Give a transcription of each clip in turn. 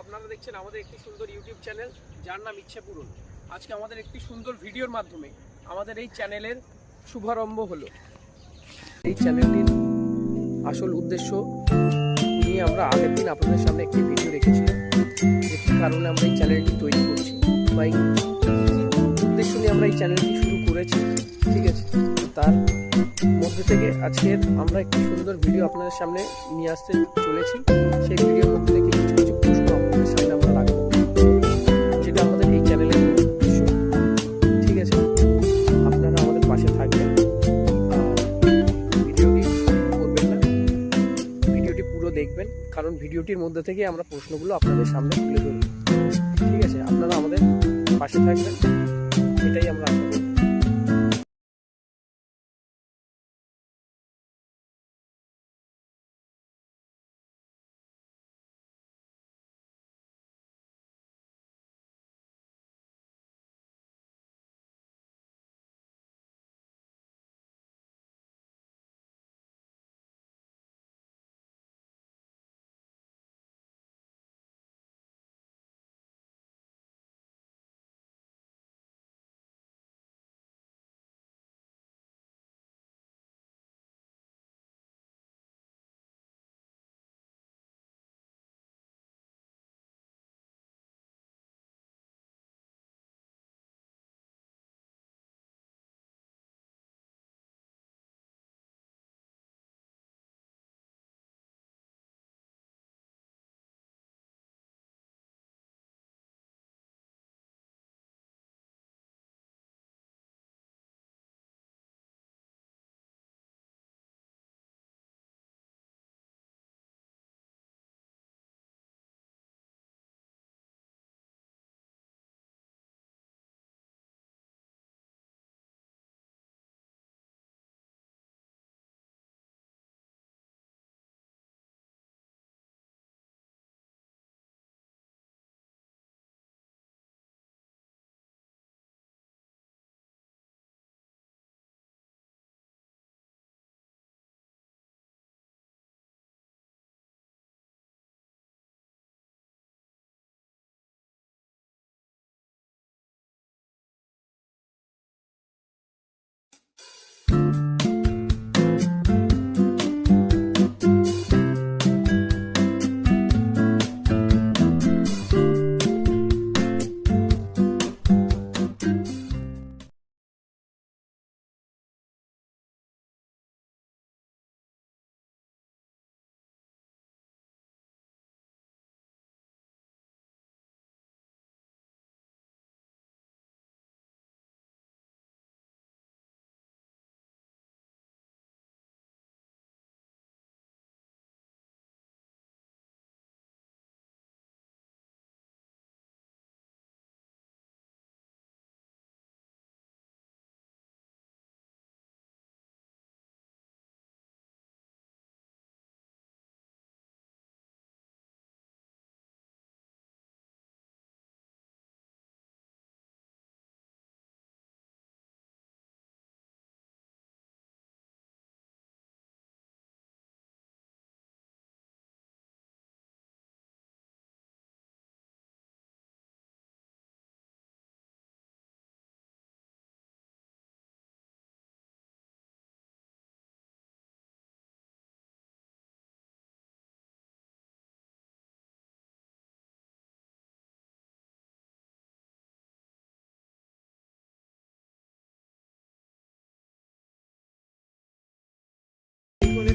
আপনারা দেখছেন আমাদের একটি সুন্দর ইউটিউব চ্যানেল যার নাম ইচ্ছে পূরণ। আজকে আমাদের একটি সুন্দর ভিডিওর মাধ্যমে আমাদের এই চ্যানেলের শুভারম্ভ হলো। এই চ্যানেলটির আসল উদ্দেশ্য নিয়ে আমরা আগের দিন আপনাদের সামনে একটি ভিডিও রেখেছিলাম, যে কী কারণে আমরা এই চ্যানেলটি তৈরি করছি বা এই উদ্দেশ্য নিয়ে আমরা এই চ্যানেলটি শুরু করেছি। ঠিক আছে, তার মধ্যে থেকে আজকের আমরা একটি সুন্দর ভিডিও আপনাদের সামনে নিয়ে আসতে চলেছি। সেই ভিডিওর মধ্যে থেকে কিছু কিছু প্রশ্ন আপনাদের সামনে আমরা রাখবো, যেটা আমাদের এই চ্যানেলের উদ্দেশ্য। ঠিক আছে, আপনারা আমাদের পাশে থাকবেন আর ভিডিওটি করবেন না, ভিডিওটি পুরো দেখবেন, কারণ ভিডিওটির মধ্যে থেকে আমরা প্রশ্নগুলো আপনাদের সামনে তুলে ধরব। ঠিক আছে, আপনারা আমাদের পাশে থাকবেন, এটাই আমরা আশা করি।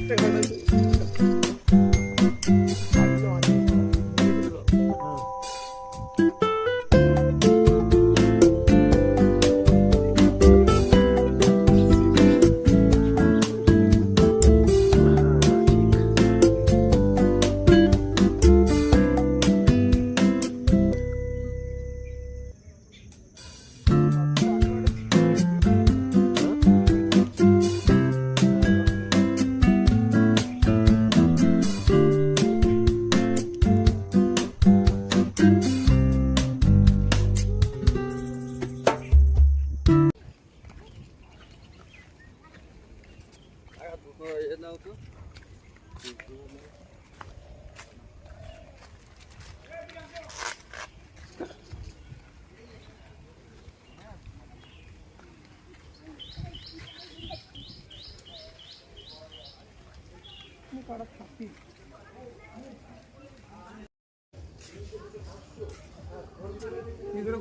একটা ঘটনা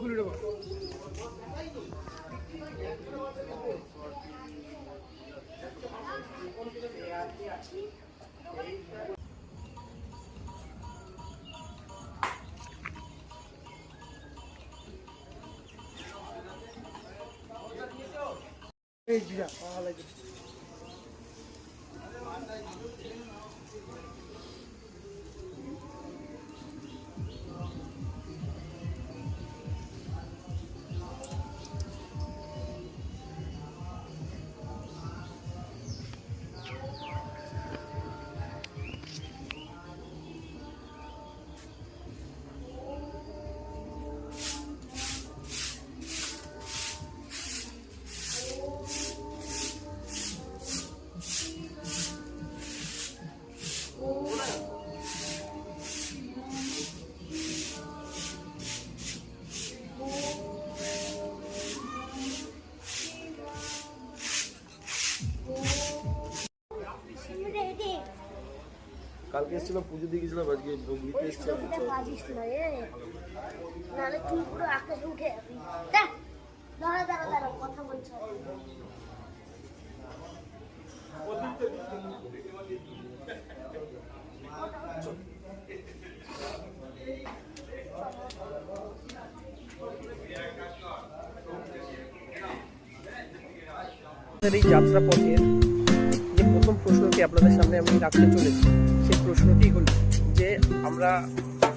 খুলে দেবো। এই জিরা ভালো লাগে। কালকে এসেছিল পুজো দিয়ে গেছিলাম, আজকে ভোগ দিতে এসেছিলাম। নাহলে তুই পুরো আকাশে উঠে যাবি। দাঁড়া দাঁড়া দাঁড়া, কথা বলছো। এই যাত্রা পথের যে প্রথম প্রশ্নটি আপনাদের সামনে আমি রাখতে চলেছি, সেই প্রশ্নটি হল যে আমরা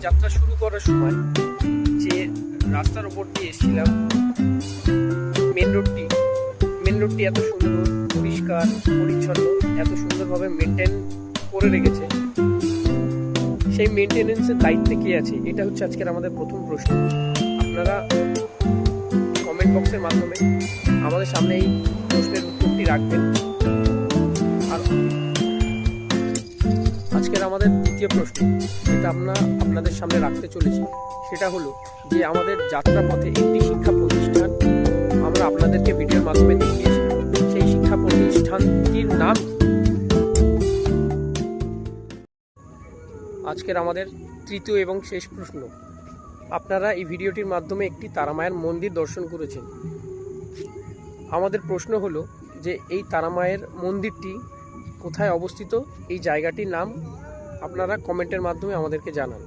যাত্রা শুরু করার সময় যে রাস্তার ওপর দিয়ে এসেছিলাম, মেন রোডটি এত সুন্দর, পরিষ্কার পরিচ্ছন্ন, এত সুন্দরভাবে মেনটেন করে রেখেছে, সেই মেনটেনেন্সের দায়িত্বে কে আছে? এটা হচ্ছে আজকের আমাদের প্রথম প্রশ্ন। আপনারা কমেন্ট বক্সের মাধ্যমে আমাদের সামনে এই প্রশ্নের উত্তরটি রাখবেন। আর আজকের আমাদের দ্বিতীয় প্রশ্ন, যেটা আমরা আপনাদের সামনে রাখতে চলেছি, সেটা হলো যে আমাদের যাত্রা পথে একটি শিক্ষা প্রতিষ্ঠান আমরা আপনাদেরকে ভিডিওর মাধ্যমে দেখিয়েছি, সেই শিক্ষা প্রতিষ্ঠানটির নাম কি? আজকের আমাদের তৃতীয় এবং শেষ প্রশ্ন, আপনারা এই ভিডিওটির মাধ্যমে একটি তারামায়ের মন্দির দর্শন করেছেন। আমাদের প্রশ্ন হলো যে এই তারামায়ের মন্দিরটি কোথায় অবস্থিত, এই জায়গাটির নাম আপনারা কমেন্টের মাধ্যমে আমাদেরকে জানান।